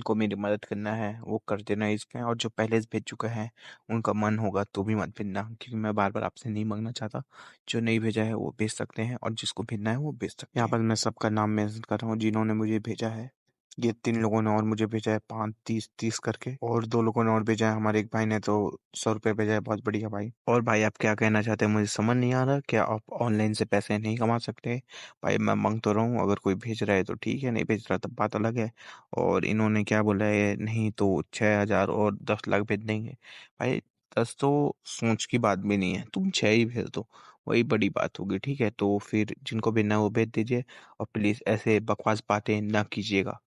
जिनको मेरी मदद करना है वो कर देना इसमें, और जो पहले से भेज चुके हैं उनका मन होगा तो भी मत भेजना, क्योंकि मैं बार बार आपसे नहीं मांगना चाहता। जो नहीं भेजा है वो भेज सकते हैं, और जिसको भेजना है वो भेज सकते हैं। यहाँ पर मैं सबका नाम मेंशन कर रहा हूँ जिन्होंने मुझे भेजा है। ये 3 लोगों ने और मुझे भेजा है 5 30 30 करके, और 2 लोगों ने और भेजा है। हमारे एक भाई ने तो 100 रुपये भेजा है, बहुत बढ़िया भाई। और भाई आप क्या कहना चाहते हैं मुझे समझ नहीं आ रहा, क्या आप ऑनलाइन से पैसे नहीं कमा सकते? भाई मैं मांग तो रहा हूँ, अगर कोई भेज रहा है तो ठीक है, नहीं भेज रहा तब बात अलग है। और इन्होंने क्या बोला है, नहीं तो 6,000 और 10 लाख भेज देंगे। भाई 10 तो सोच की बात भी नहीं है, तुम 6 ही भेज दो, वही बड़ी बात होगी। ठीक है, तो फिर जिनको भेजना है वो भेज दीजिए, और प्लीज ऐसे बकवास बातें ना कीजिएगा।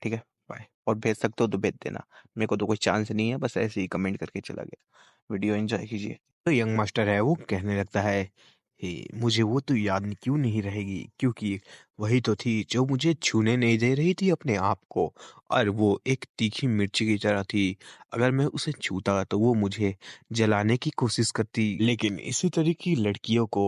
ठीक है, बाय। और भेज सकते हो तो भेज देना, मेरे को तो कोई चांस नहीं है, बस ऐसे ही कमेंट करके चला गया। वीडियो एंजॉय कीजिए। तो यंग मास्टर है वो कहने लगता है, हे मुझे वो तो याद क्यों नहीं रहेगी, क्योंकि वही तो थी जो मुझे छूने नहीं दे रही थी अपने आप को, और वो एक तीखी मिर्ची की तरह थी। अगर मैं उसे छूता तो वो मुझे जलाने की कोशिश करती। लेकिन इसी तरह की लड़कियों को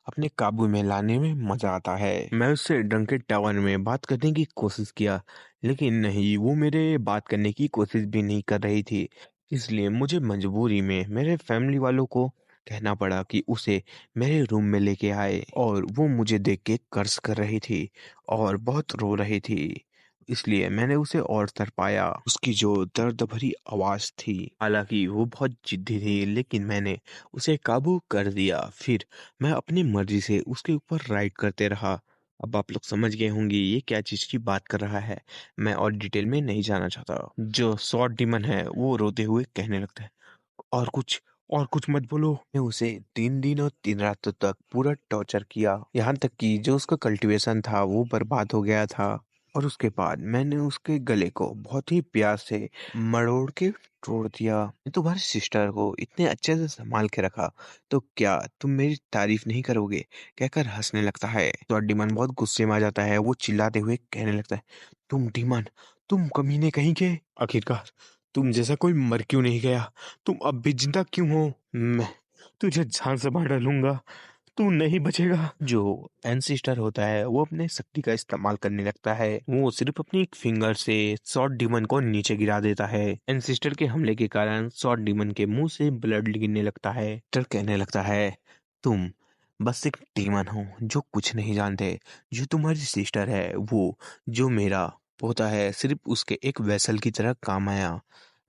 अपने काबू में लाने में मजा आता है। मैं उससे ड्रंकेन टावर में बात करने की कोशिश किया, लेकिन नहीं, वो मेरे बात करने की कोशिश भी नहीं कर रही थी। इसलिए मुझे मजबूरी में मेरे फैमिली वालों को कहना पड़ा कि उसे मेरे रूम में लेके आए, और वो मुझे देख के कर्ज कर रही थी और बहुत रो रही थी। इसलिए मैंने उसे और तड़पाया। उसकी जो दर्द भरी आवाज थी, हालांकि वो बहुत जिद्दी थी, लेकिन मैंने उसे काबू कर दिया। फिर मैं अपनी मर्जी से उसके ऊपर राइड करते रहा। अब आप लोग समझ गए होंगे ये क्या चीज की बात कर रहा है, मैं और डिटेल में नहीं जाना चाहता। जो शॉर्ट डीमन है वो रोते हुए कहने लगता है, और कुछ और कुछ मत बोलो। मैं उसे 3 दिन और 3 रातों तक पूरा टॉर्चर किया, यहाँ तक कि जो उसका कल्टीवेशन था वो बर्बाद हो गया था। और उसके बाद मैंने उसके गले को बहुत ही प्यार से मरोड़ के तोड़ दिया। मैं तुम्हारी सिस्टर को इतने अच्छे से संभाल के रखा, तो क्या तुम मेरी तारीफ नहीं करोगे? कहकर हंसने लगता है। तो डीमन बहुत गुस्से में आ जाता है, वो चिल्लाते हुए कहने लगता है, तुम डीमन, तुम कमीने कहीं के, आखिरकार तुम जैसा कोई मर क्यों नहीं गया? तुम अब भी जिंदा क्यों हो? मैं तुझे जान से मार डालूंगा, तू नहीं बचेगा। जो एंसिस्टर होता है वो अपने शक्ति का इस्तेमाल करने लगता है। वो सिर्फ अपनी एक फिंगर से शॉर्ट डीमन को नीचे गिरा देता है। एंसिस्टर के हमले के कारण शॉर्ट डीमन के मुंह से ब्लड गिरने लगता है। डर कहने लगता है, तुम बस एक डीमन हो जो कुछ नहीं जानते। जो तुम्हारी सिस्टर है वो, जो मेरा होता है, सिर्फ उसके एक वेसल की तरह काम आया।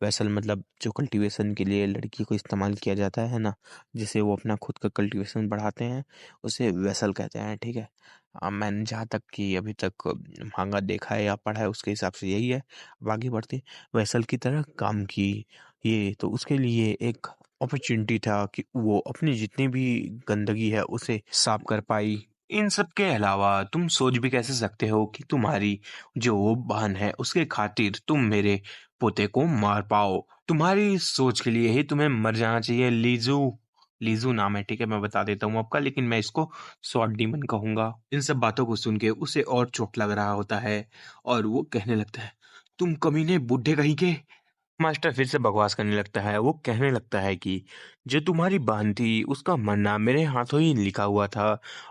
वेसल मतलब जो कल्टीवेशन के लिए लड़की को इस्तेमाल किया जाता है ना, जिसे वो अपना खुद का कल्टीवेशन बढ़ाते हैं, उसे वेसल कहते हैं। ठीक है, मैंने जहाँ तक कि अभी तक मांगा देखा है या पढ़ा है उसके हिसाब से यही है। अब आगे बढ़ते, वेसल की तरह काम की ये, तो उसके लिए एक अपॉर्चुनिटी था कि वो अपनी जितनी भी गंदगी है उसे साफ कर पाई। इन सब के अलावा तुम सोच भी कैसे सकते हो कि तुम्हारी जो बहन है उसके खातिर तुम मेरे पोते को मार पाओ? तुम्हारी सोच के लिए ही तुम्हें मर जाना चाहिए। लीजू, लीजू नाम है, ठीक है, मैं बता देता हूँ आपका, लेकिन मैं इसको शॉर्ट डीमन कहूंगा। इन सब बातों को सुन के उसे और चोट लग रहा होता है, और वो कहने लगता है, तुम कमीने बुड्ढे कहीं के। मास्टर फिर से बकवास करने लगता है। वो कहने लगता है कि जो तुम्हारी बहन थी उसका मरना मेरे हाथों ही लिखा हुआ था।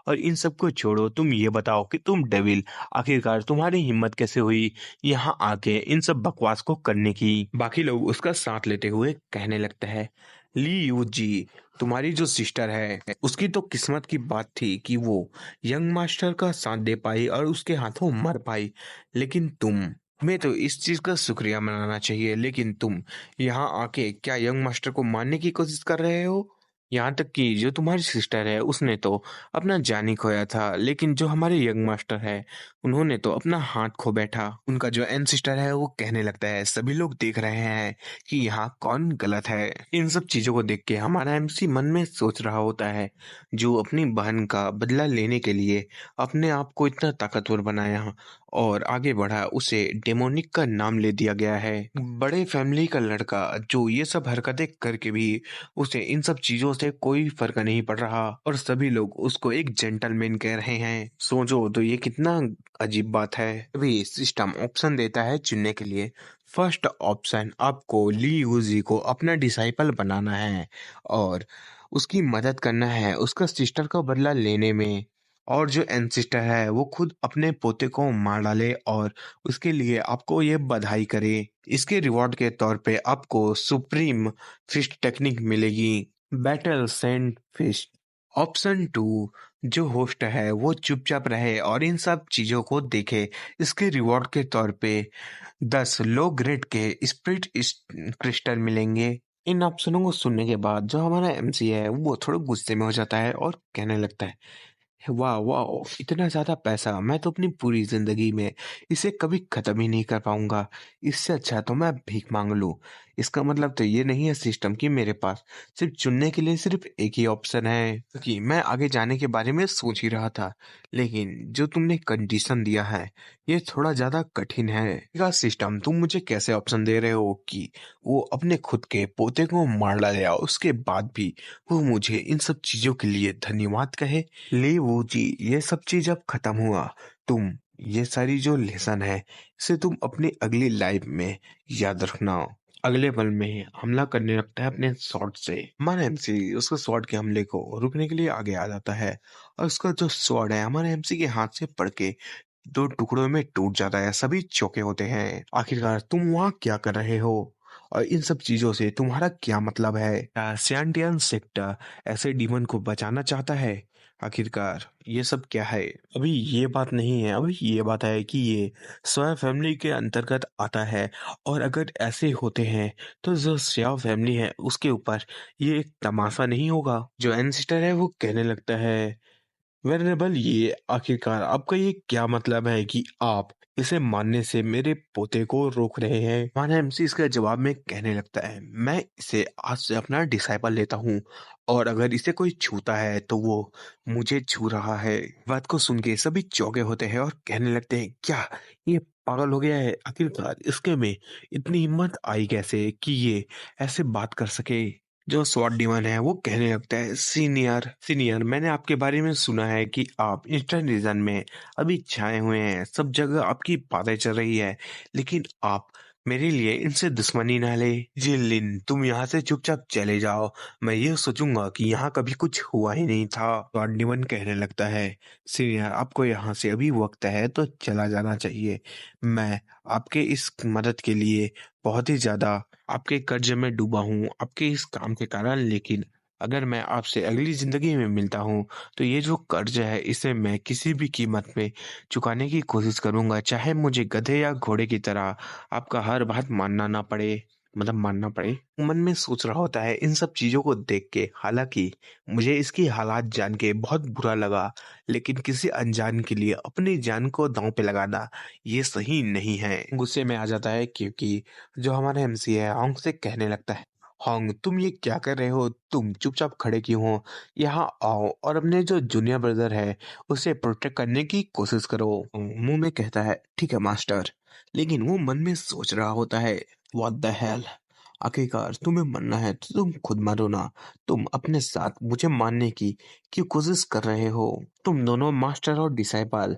और इन सब को छोड़ो, तुम ये बताओ कि तुम डेविल, आखिरकार तुम्हारी हिम्मत कैसे हुई यहाँ आके इन सब बकवास को करने की? बाकी लोग उसका साथ लेते हुए कहने लगते हैं, ली यू जी, तुम्हारी जो सिस्टर है उसकी तो किस्मत की बात थी कि वो यंग मास्टर का साथ दे पाई और उसके हाथों मर पाई, लेकिन तुम्हें तो इस चीज का शुक्रिया मनाना चाहिए। लेकिन तुम यहाँ आके क्या यंग मास्टर को मारने की कोशिश कर रहे हो? यहाँ तक कि जो तुम्हारी सिस्टर है उसने तो अपना जान ही खोया था, लेकिन जो हमारे यंग मास्टर है उन्होंने तो अपना हाथ खो बैठा। उनका जो एन सिस्टर है वो कहने लगता है, सभी लोग देख रहे हैं कि यहाँ कौन गलत है। इन सब चीजों को देख के हमारा एमसी मन में सोच रहा होता है, जो अपनी बहन का बदला लेने के लिए अपने आप को इतना ताकतवर बनाया और आगे बढ़ा, उसे डेमोनिक का नाम ले दिया गया है। बड़े फैमिली का लड़का जो ये सब हरकतें करके भी उसे इन सब चीजों से कोई फर्क नहीं पड़ रहा, और सभी लोग उसको एक जेंटलमैन कह रहे हैं। सोचो तो ये कितना अजीब बात है। अभी सिस्टम ऑप्शन देता है चुनने के लिए। फर्स्ट ऑप्शन, आपको ली यूजी को अपना डिसाइपल बनाना है और उसकी मदद करना है उसका सिस्टर का बदला लेने में। और जो एंसेस्टर है वो खुद अपने पोते को मार डाले और उसके लिए आपको ये बधाई करे। इसके रिवॉर्ड के तौर पे आपको सुप्रीम फिस्ट टेक्निक मिलेगी, बैटल सेंट फिस्ट। ऑप्शन 2, जो होस्ट है वो चुपचाप रहे और इन सब चीजों को देखे। इसके रिवॉर्ड के तौर पे 10 लो ग्रेड के स्पिरिट क्रिस्टल मिलेंगे। इन ऑप्शनों को सुनने के बाद जो हमारा एमसी है वो थोड़ा गुस्से में हो जाता है और कहने लगता है, वाह वाह, इतना ज्यादा पैसा मैं तो अपनी पूरी जिंदगी में इसे कभी खत्म ही नहीं कर पाऊंगा। इससे अच्छा तो मैं भीख मांग लूं। इसका मतलब तो ये नहीं है सिस्टम कि मेरे पास सिर्फ चुनने के लिए सिर्फ एक ही ऑप्शन है, क्योंकि मैं आगे जाने के बारे में सोच ही रहा था। लेकिन जो तुमने कंडीशन दिया है ये थोड़ा ज्यादा कठिन है। क्या सिस्टम, तुम मुझे कैसे ऑप्शन दे रहे हो कि वो अपने खुद के पोते को मार डाले और उसके बाद भी वो मुझे इन सब चीजों के लिए धन्यवाद कहे? ले वो जी, ये सब चीज अब खत्म हुआ। तुम ये सारी जो लेसन है इसे तुम अपनी अगली लाइफ में याद रखना। अगले पल में हमला करने लगता है अपने स्वॉर्ड से। हमारा एमसी उसके स्वॉर्ड के हमले को रुकने के लिए आगे आ जाता है और उसका जो स्वॉर्ड है हमारे एमसी के हाथ से पड़ के दो टुकड़ों में टूट जाता है। सभी चौके होते हैं। आखिरकार तुम वहां क्या कर रहे हो और इन सब चीजों से तुम्हारा क्या मतलब है? क्या सैंटियन सेक्टर ऐसे डीमन को बचाना चाहता है? आखिरकार ये सब क्या है? अभी ये बात नहीं है, अभी ये बात है कि ये स्वयं फैमिली के अंतर्गत आता है। और अगर ऐसे होते हैं तो जो स्याओ फैमिली है उसके ऊपर ये एक तमाशा नहीं होगा। जो एंसिस्टर है वो कहने लगता है, वेनरेबल, ये आखिरकार आपका ये क्या मतलब है कि आप इसे मानने से मेरे पोते को रोक रहे हैं? माना एमसी इसका जवाब में कहने लगता है, मैं इसे आज से अपना डिसाइपल लेता हूँ और अगर इसे कोई छूता है तो वो मुझे छू रहा है। बात को सुन के सभी चौंके होते हैं और कहने लगते हैं, क्या ये पागल हो गया है? आखिरकार इसके में इतनी हिम्मत आई कैसे कि ये ऐसे बात कर सके? जो स्वॉट डीमन है वो कहने लगता है, सीनियर सीनियर, मैंने आपके बारे में सुना है कि आप ईस्टर्न रीजन में अभी छाए हुए हैं, सब जगह आपकी बातें चल रही है, लेकिन आप मेरे लिए इनसे दुश्मनी ना ले। जिलिन, तुम यहाँ से चुपचाप चले जाओ, मैं ये सोचूंगा कि यहाँ कभी कुछ हुआ ही नहीं था। स्वॉट डीमन कहने लगता है, सीनियर, आपको यहाँ से अभी वक्त है तो चला जाना चाहिए। मैं आपके इस मदद के लिए बहुत ही ज्यादा आपके कर्ज में डूबा हूँ आपके इस काम के कारण, लेकिन अगर मैं आपसे अगली जिंदगी में मिलता हूँ तो ये जो कर्ज है इसे मैं किसी भी कीमत में चुकाने की कोशिश करूंगा, चाहे मुझे गधे या घोड़े की तरह आपका हर बात मानना ना पड़े, मतलब मानना पड़े। मन में सोच रहा होता है इन सब चीजों को देख के। हालांकि मुझे इसकी हालात जान के बहुत बुरा लगा, लेकिन किसी अनजान के लिए अपनी जान को दांव पे लगाना ये सही नहीं है। गुस्से में आ जाता है क्योंकि जो हमारा एमसी है होंग से कहने लगता है, होंग, तुम ये क्या कर रहे हो? तुम चुपचाप खड़े क्यों हो? यहाँ आओ और अपने जो जूनियर ब्रदर है उसे प्रोटेक्ट करने की कोशिश करो। होंग मुंह में कहता है, ठीक है मास्टर, लेकिन वो मन में सोच रहा होता है, व्हाट द हेल, आखिरकार तुम्हें मरना है तो तुम खुद मरो ना। तुम अपने साथ मुझे मारने की क्यों कोशिश कर रहे हो? तुम दोनों मास्टर और डिसाइपल,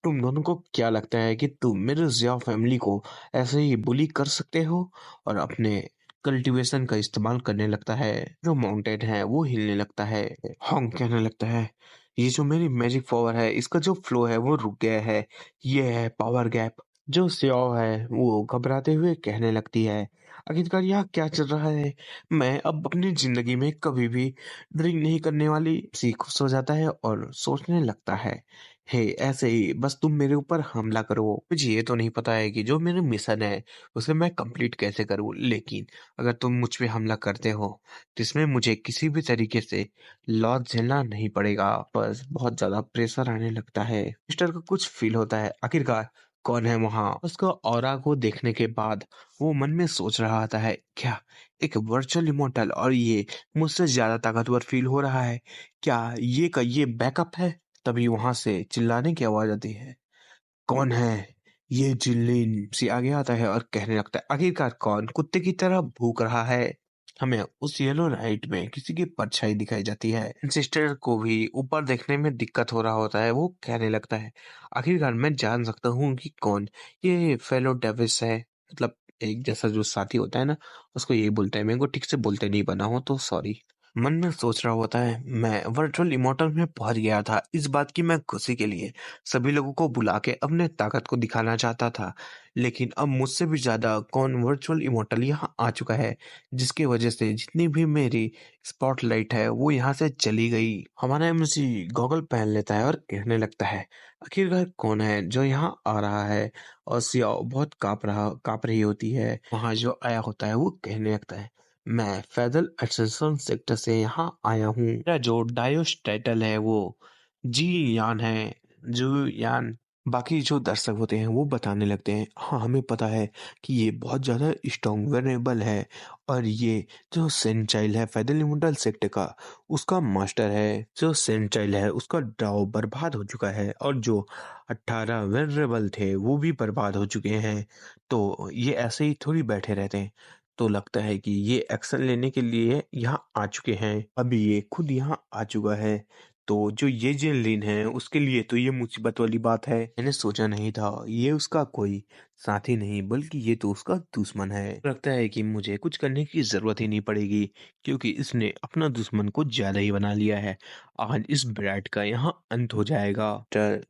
तुम दोनों को क्या लगता है कि तुम मेरे जिया फैमिली को ऐसे ही बुली कर सकते हो? और अपने कल्टीवेशन का इस्तेमाल करने लगता है। जो माउंटेन है वो हिलने लगता है। हॉन्ग कहने लगता है, ये जो मेरी मैजिक पावर है इसका जो फ्लो है वो रुक गया है, ये है पावर गैप। जो स्याओ है वो घबराते हुए कहने लगती है, आखिरकार यहाँ क्या चल रहा है? मैं अब अपनी जिंदगी में कभी भी ड्रिंक नहीं करने वाली। सी खुश हो जाता है और सोचने लगता है, हे, ऐसे ही बस तुम मेरे ऊपर हमला करो। मुझे ये तो नहीं पता है कि जो मेरा मिशन है उसे मैं कंप्लीट कैसे करूं, लेकिन अगर तुम मुझ पे हमला करते हो तो इसमें मुझे किसी भी तरीके से लॉस झेलना नहीं पड़ेगा। बस बहुत ज्यादा प्रेशर आने लगता है। मिस्टर को कुछ फील होता है, आखिरकार कौन है वहां? उसको ऑरा को देखने के बाद वो मन में सोच रहा था है, क्या एक वर्चुअल इमोर्टल और ये मुझसे ज्यादा ताकतवर फील हो रहा है? क्या ये का ये बैकअप है? तभी वहां से चिल्लाने की आवाज आती है, कौन है? ये जिल्लिन से आगे आता है और कहने लगता है, आखिरकार कौन कुत्ते की तरह भूख रहा है? हमें उस येलो लाइट में किसी की परछाई दिखाई जाती है। सिस्टर को भी ऊपर देखने में दिक्कत हो रहा होता है। वो कहने लगता है, आखिरकार मैं जान सकता हूँ कि कौन ये फेलो डेविस है? मतलब एक जैसा जो साथी होता है ना, उसको यही बोलते हैं। मेरे को ठीक से बोलते नहीं बना हो तो सॉरी। मन में सोच रहा होता है, मैं वर्चुअल इमोर्टल में पहुंच गया था इस बात की मैं खुशी के लिए सभी लोगों को बुला के अपने ताकत को दिखाना चाहता था। लेकिन अब मुझसे भी ज्यादा कौन वर्चुअल इमोर्टल यहाँ आ चुका है, जिसकी वजह से जितनी भी मेरी स्पॉटलाइट है वो यहाँ से चली गई। हमारा एमसी गॉगल पहन लेता है और कहने लगता है, आखिरकार कौन है जो यहाँ आ रहा है। और सियाओ बहुत कांप रही होती है। वहां जो आया होता है वो कहने लगता है, मैं फैदल एसेसन सेक्टर से यहाँ आया हूँ। मेरा जो डायोस टाइटल है वो जी यान है। जो यान बाकी जो दर्शक होते हैं वो बताने लगते हैं, हाँ हमें पता है कि ये बहुत ज़्यादा स्ट्रॉन्ग वेरेबल है और ये जो सेंट चाइल्ड है फैदल इमोर्टल सेक्टर का उसका मास्टर है। जो सेंट चाइल्ड है उसका ड्राव बर्बाद हो चुका है और जो 18 वेरेबल थे वो भी बर्बाद हो चुके हैं। तो ये ऐसे ही थोड़ी बैठे रहते हैं। तो लगता है कि ये एक्शन लेने के लिए यहाँ आ चुके हैं। अभी ये खुद यहाँ आ चुका है। तो जो ये जेनलिन है उसके लिए तो ये मुसीबत वाली बात है। मैंने सोचा नहीं था ये उसका कोई साथी नहीं बल्कि ये तो उसका दुश्मन है। लगता है कि मुझे कुछ करने की जरूरत ही नहीं पड़ेगी क्योंकि इसने अपना दुश्मन को ज्यादा ही बना लिया है। आज इस ब्रैड का यहाँ अंत हो जाएगा।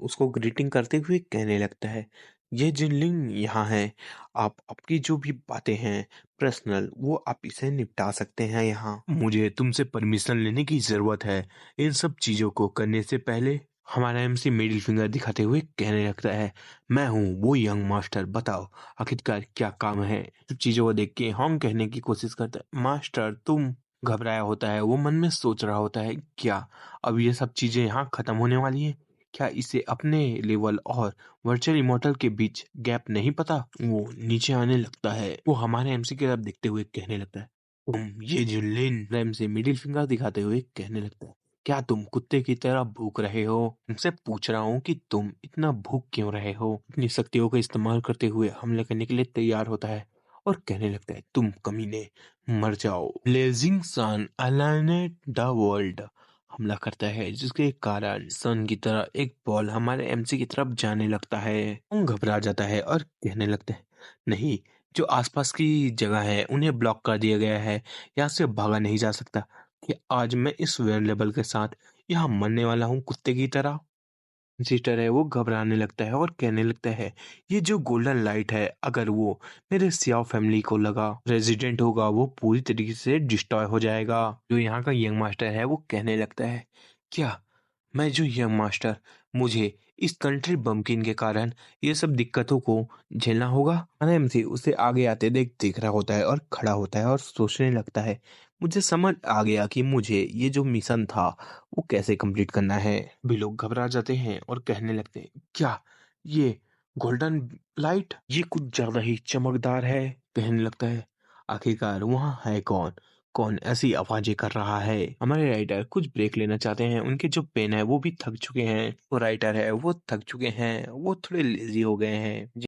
उसको ग्रीटिंग करते हुए कहने लगता है, ये जिनलिंग यहाँ है। आप आपकी जो भी बातें हैं पर्सनल वो आप इसे निपटा सकते हैं यहाँ। मुझे तुमसे परमिशन लेने की जरूरत है इन सब चीजों को करने से पहले। हमारा एमसी मिडिल फिंगर दिखाते हुए कहने लगता है, मैं हूँ वो यंग मास्टर, बताओ आखिरकार क्या काम है। सब चीजों को देख के हम कहने की कोशिश करता है, मास्टर तुम। घबराया होता है वो, मन में सोच रहा होता है, क्या अब ये सब चीजें यहाँ खत्म होने वाली हैं? क्या इसे अपने लेवल और वर्चुअल इमोर्टल के बीच गैप नहीं पता? वो नीचे आने लगता है। वो हमारे एमसी की तरफ देखते हुए कहने लगता है, तुम ये जो लिन रैम से मिडिल फिंगर दिखाते हुए कहने लगता है, क्या तुम कुत्ते की तरह भूख रहे हो? तुमसे पूछ रहा हूँ कि तुम इतना भूख क्यों रहे हो? अपनी शक्तियों का इस्तेमाल करते हुए हमले करने के लिए तैयार होता है और कहने लगता है, तुम कमीने मर जाओ। ब्लेजिंग सन अलाइनेट द वर्ल्ड हमला करता है जिसके कारण सन की तरह एक बॉल हमारे एमसी की तरफ जाने लगता है। वो घबरा जाता है और कहने लगता है, नहीं, जो आसपास की जगह है उन्हें ब्लॉक कर दिया गया है, यहाँ से भागा नहीं जा सकता। कि आज मैं इस वेरिएबल के साथ यहाँ मरने वाला हूँ कुत्ते की तरह। सिस्टर है वो घबराने लगता है और कहने लगता है, ये जो गोल्डन लाइट है अगर वो मेरे सियाओ फैमिली को लगा रेजिडेंट होगा वो पूरी तरीके से डिस्ट्रॉय हो जाएगा। जो यहाँ का यंग मास्टर है वो कहने लगता है, क्या मैं जो यंग मास्टर, मुझे इस कंट्री बम्किन के कारण ये सब दिक्कतों को झेलना होगा। एमसी उसे आगे आते देख देख रहा होता है और खड़ा होता है और सोचने लगता है, मुझे समझ आ गया कि मुझे ये जो मिशन था वो कैसे कंप्लीट करना है। भी लोग घबरा जाते हैं और कहने लगते हैं, क्या ये गोल्डन लाइट ये कुछ ज्यादा ही चमकदार है। कहने लगता है, आखिरकार वहाँ है कौन, कौन ऐसी आवाजें कर रहा है। हमारे राइटर कुछ ब्रेक लेना चाहते हैं, उनके जो पेन है वो भी थक चुके हैं। वो राइटर है वो थक चुके हैं, वो थोड़े लेजी हो गए हैं।